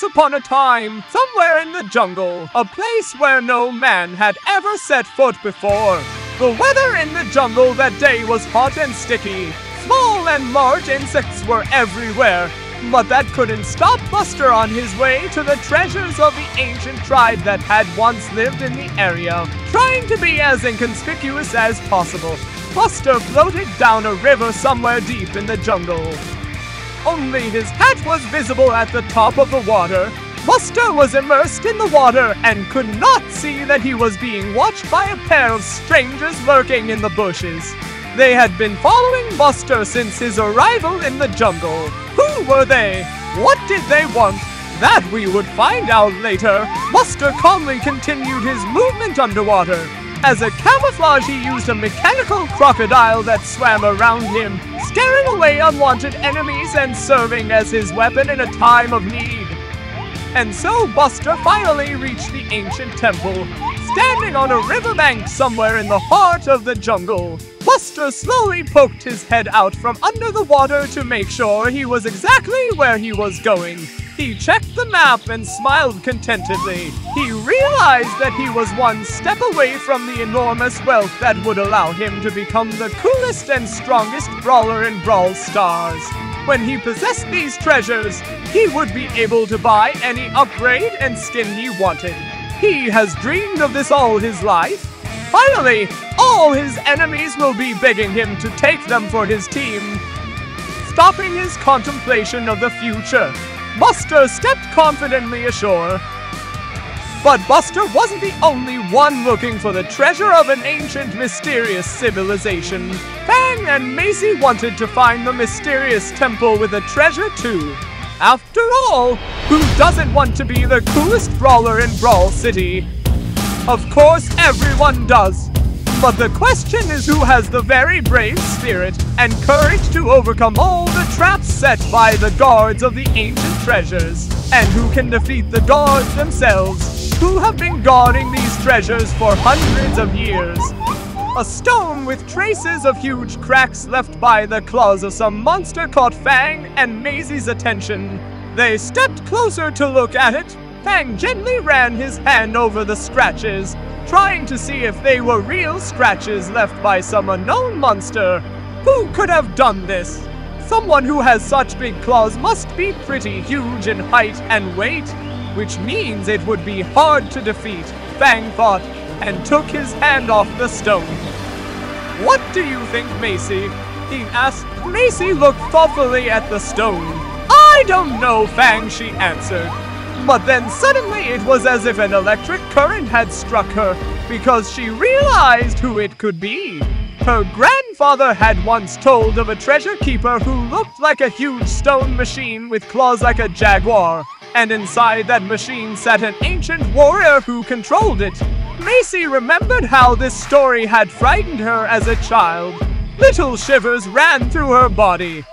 Once upon a time, somewhere in the jungle, a place where no man had ever set foot before. The weather in the jungle that day was hot and sticky. Small and large insects were everywhere, but that couldn't stop Buster on his way to the treasures of the ancient tribe that had once lived in the area. Trying to be as inconspicuous as possible, Buster floated down a river somewhere deep in the jungle. Only his hat was visible at the top of the water. Buster was immersed in the water and could not see that he was being watched by a pair of strangers lurking in the bushes. They had been following Buster since his arrival in the jungle. Who were they? What did they want? That we would find out later. Buster calmly continued his movement underwater. As a camouflage, he used a mechanical crocodile that swam around him, scaring away unwanted enemies and serving as his weapon in a time of need. And so Buster finally reached the ancient temple, standing on a riverbank somewhere in the heart of the jungle. Buster slowly poked his head out from under the water to make sure he was exactly where he was going. He checked the map and smiled contentedly. He realized that he was one step away from the enormous wealth that would allow him to become the coolest and strongest brawler in Brawl Stars. When he possessed these treasures, he would be able to buy any upgrade and skin he wanted. He has dreamed of this all his life. Finally, all his enemies will be begging him to take them for his team. Stopping his contemplation of the future, Buster stepped confidently ashore. But Buster wasn't the only one looking for the treasure of an ancient, mysterious civilization. Fang and Maisie wanted to find the mysterious temple with a treasure too. After all, who doesn't want to be the coolest brawler in Brawl City? Of course, everyone does. But the question is who has the very brave spirit and courage to overcome all the traps set by the guards of the ancient treasures, and who can defeat the guards themselves, who have been guarding these treasures for hundreds of years. A stone with traces of huge cracks left by the claws of some monster caught Fang and Maisie's attention. They stepped closer to look at it. Fang gently ran his hand over the scratches, trying to see if they were real scratches left by some unknown monster. Who could have done this? Someone who has such big claws must be pretty huge in height and weight, which means it would be hard to defeat, Fang thought, and took his hand off the stone. What do you think, Maisie? He asked. Maisie looked thoughtfully at the stone. I don't know, Fang, she answered. But then suddenly it was as if an electric current had struck her, because she realized who it could be. Her grandfather had once told of a treasure keeper who looked like a huge stone machine with claws like a jaguar, and inside that machine sat an ancient warrior who controlled it. Maisie remembered how this story had frightened her as a child. Little shivers ran through her body.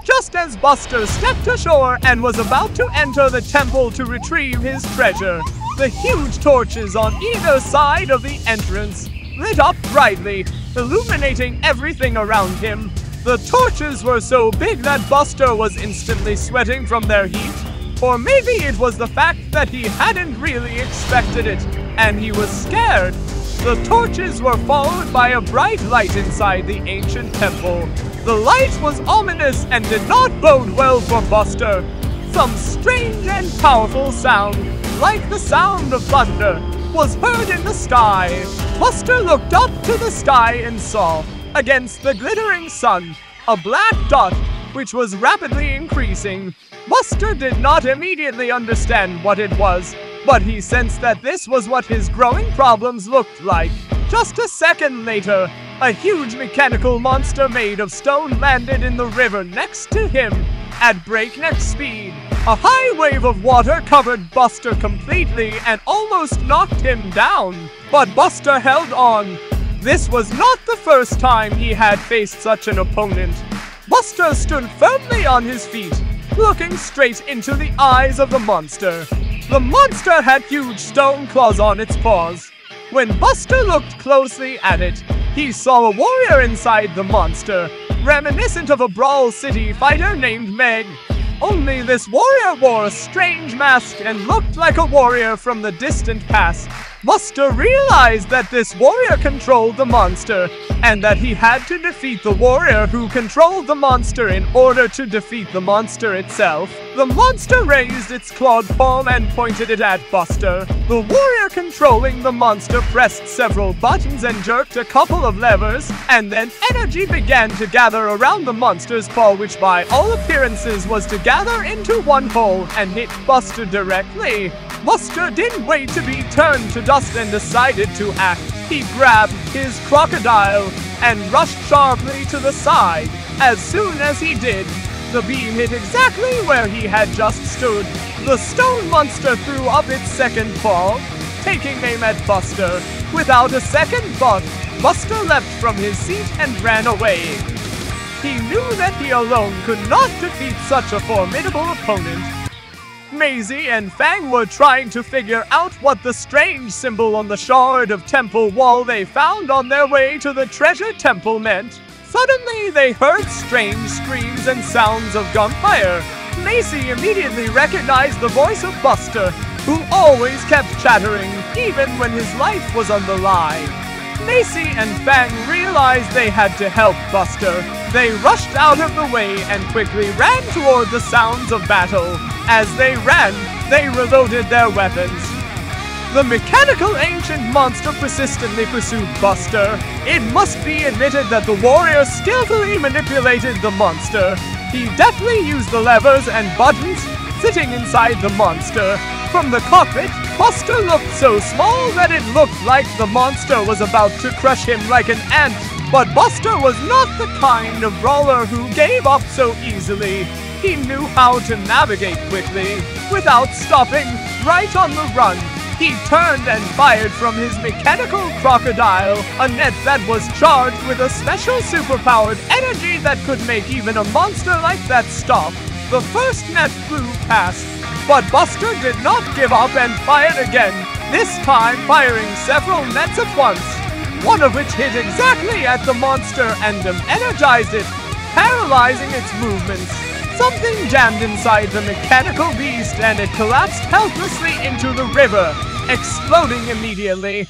Just as Buster stepped ashore and was about to enter the temple to retrieve his treasure, the huge torches on either side of the entrance lit up brightly, illuminating everything around him. The torches were so big that Buster was instantly sweating from their heat. Or maybe it was the fact that he hadn't really expected it, and he was scared. The torches were followed by a bright light inside the ancient temple. The light was ominous and did not bode well for Buster. Some strange and powerful sound, like the sound of thunder, was heard in the sky. Buster looked up to the sky and saw, against the glittering sun, a black dot, which was rapidly increasing. Buster did not immediately understand what it was, but he sensed that this was what his growing problems looked like. Just a second later, a huge mechanical monster made of stone landed in the river next to him at breakneck speed. A high wave of water covered Buster completely and almost knocked him down. But Buster held on. This was not the first time he had faced such an opponent. Buster stood firmly on his feet, looking straight into the eyes of the monster. The monster had huge stone claws on its paws. When Buster looked closely at it, he saw a warrior inside the monster, reminiscent of a Brawl City fighter named Meg. Only this warrior wore a strange mask and looked like a warrior from the distant past. Buster realized that this warrior controlled the monster, and that he had to defeat the warrior who controlled the monster in order to defeat the monster itself. The monster raised its clawed palm and pointed it at Buster. The warrior controlling the monster pressed several buttons and jerked a couple of levers, and then energy began to gather around the monster's paw, which by all appearances was to gather into one hole and hit Buster directly. Buster didn't wait to be turned to dust and decided to act. He grabbed his crocodile and rushed sharply to the side. As soon as he did, the beam hit exactly where he had just stood. The stone monster threw up its second paw, taking aim at Buster. Without a second thought, Buster leapt from his seat and ran away. He knew that he alone could not defeat such a formidable opponent. Maisie and Fang were trying to figure out what the strange symbol on the shard of temple wall they found on their way to the treasure temple meant. Suddenly, they heard strange screams and sounds of gunfire. Maisie immediately recognized the voice of Buster, who always kept chattering, even when his life was on the line. Maisie and Fang realized they had to help Buster. They rushed out of the way and quickly ran toward the sounds of battle. As they ran, they reloaded their weapons. The mechanical ancient monster persistently pursued Buster. It must be admitted that the warrior skillfully manipulated the monster. He deftly used the levers and buttons sitting inside the monster. From the cockpit, Buster looked so small that it looked like the monster was about to crush him like an ant. But Buster was not the kind of brawler who gave up so easily. He knew how to navigate quickly, without stopping, right on the run. He turned and fired from his mechanical crocodile, a net that was charged with a special superpowered energy that could make even a monster like that stop. The first net flew past, but Buster did not give up and fired again, this time firing several nets at once, one of which hit exactly at the monster and energized it, paralyzing its movements. Something jammed inside the mechanical beast and it collapsed helplessly into the river, exploding immediately.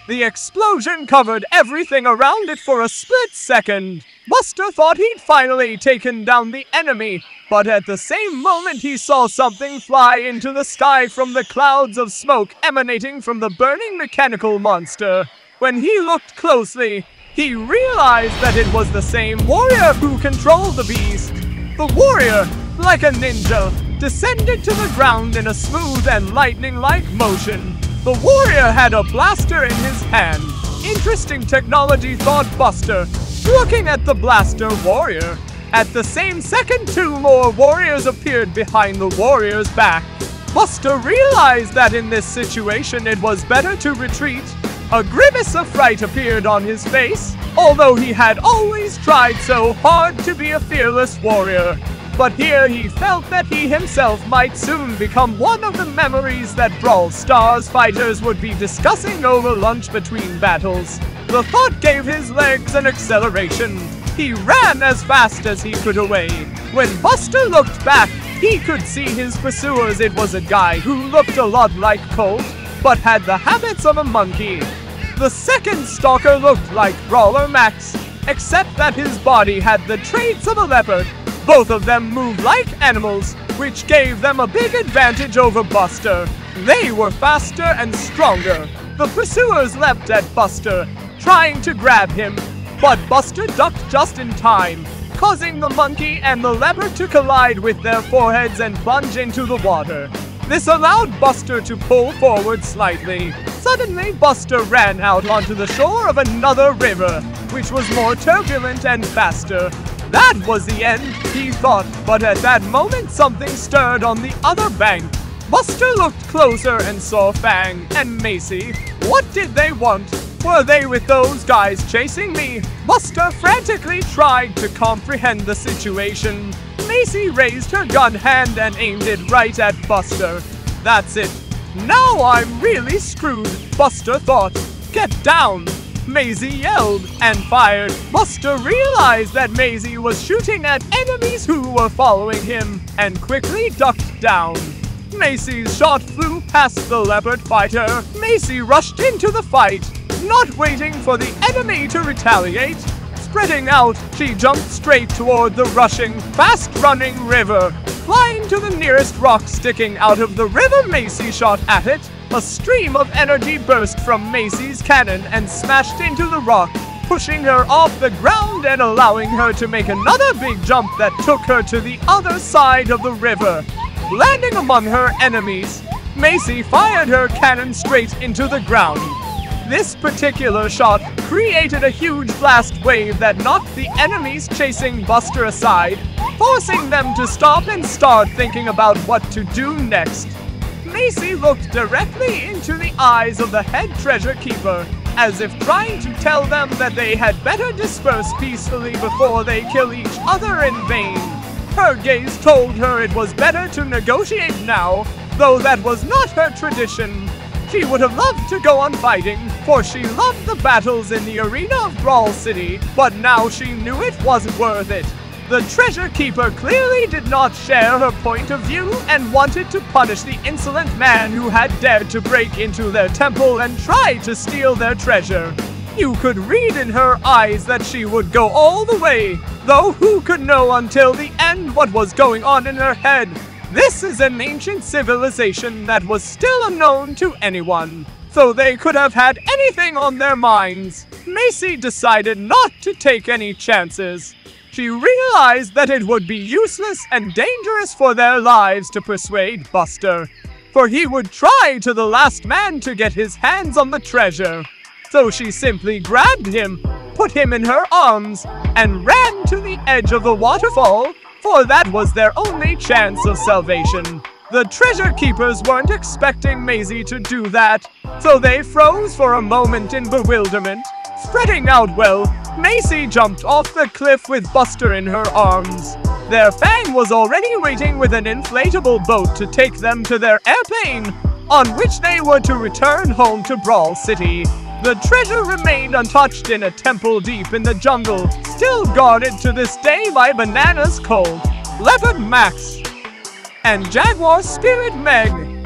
The explosion covered everything around it for a split second. Buster thought he'd finally taken down the enemy, but at the same moment he saw something fly into the sky from the clouds of smoke emanating from the burning mechanical monster. When he looked closely, he realized that it was the same warrior who controlled the beast. The warrior, like a ninja, descended to the ground in a smooth and lightning-like motion. The warrior had a blaster in his hand. Interesting technology, thought Buster, looking at the blaster warrior. At the same second, two more warriors appeared behind the warrior's back. Buster realized that in this situation it was better to retreat. A grimace of fright appeared on his face, although he had always tried so hard to be a fearless warrior. But here he felt that he himself might soon become one of the memories that Brawl Stars fighters would be discussing over lunch between battles. The thought gave his legs an acceleration. He ran as fast as he could away. When Buster looked back, he could see his pursuers. It was a guy who looked a lot like Colt, but had the habits of a monkey. The second stalker looked like Brawler Max, except that his body had the traits of a leopard. Both of them moved like animals, which gave them a big advantage over Buster. They were faster and stronger. The pursuers leapt at Buster, trying to grab him, but Buster ducked just in time, causing the monkey and the leopard to collide with their foreheads and plunge into the water. This allowed Buster to pull forward slightly. Suddenly, Buster ran out onto the shore of another river, which was more turbulent and faster. That was the end, he thought, but at that moment something stirred on the other bank. Buster looked closer and saw Fang and Maisie. What did they want? Were they with those guys chasing me? Buster frantically tried to comprehend the situation. Maisie raised her gun hand and aimed it right at Buster. That's it. Now I'm really screwed, Buster thought. Get down! Maisie yelled and fired. Buster realized that Maisie was shooting at enemies who were following him. and quickly ducked down. Maisie's shot flew past the leopard fighter. Maisie rushed into the fight, not waiting for the enemy to retaliate. Spreading out, she jumped straight toward the rushing, fast-running river. Flying to the nearest rock sticking out of the river, Maisie shot at it. A stream of energy burst from Maisie's cannon and smashed into the rock, pushing her off the ground and allowing her to make another big jump that took her to the other side of the river. Landing among her enemies, Maisie fired her cannon straight into the ground. This particular shot created a huge blast wave that knocked the enemies chasing Buster aside, forcing them to stop and start thinking about what to do next. Maisie looked directly into the eyes of the head treasure keeper, as if trying to tell them that they had better disperse peacefully before they kill each other in vain. Her gaze told her it was better to negotiate now, though that was not her tradition. She would have loved to go on fighting, for she loved the battles in the arena of Brawl City, but now she knew it wasn't worth it. The treasure keeper clearly did not share her point of view and wanted to punish the insolent man who had dared to break into their temple and try to steal their treasure. You could read in her eyes that she would go all the way, though who could know until the end what was going on in her head? This is an ancient civilization that was still unknown to anyone, so they could have had anything on their minds. Maisie decided not to take any chances. She realized that it would be useless and dangerous for their lives to persuade Buster, for he would try to the last man to get his hands on the treasure. So she simply grabbed him, put him in her arms, and ran to the edge of the waterfall, for that was their only chance of salvation. The treasure keepers weren't expecting Maisie to do that, so they froze for a moment in bewilderment. Spreading out well, Maisie jumped off the cliff with Buster in her arms. Their Fang was already waiting with an inflatable boat to take them to their airplane, on which they were to return home to Brawl City. The treasure remained untouched in a temple deep in the jungle, still guarded to this day by Bananas Colt, Leopard Max and Jaguar Spirit Meg.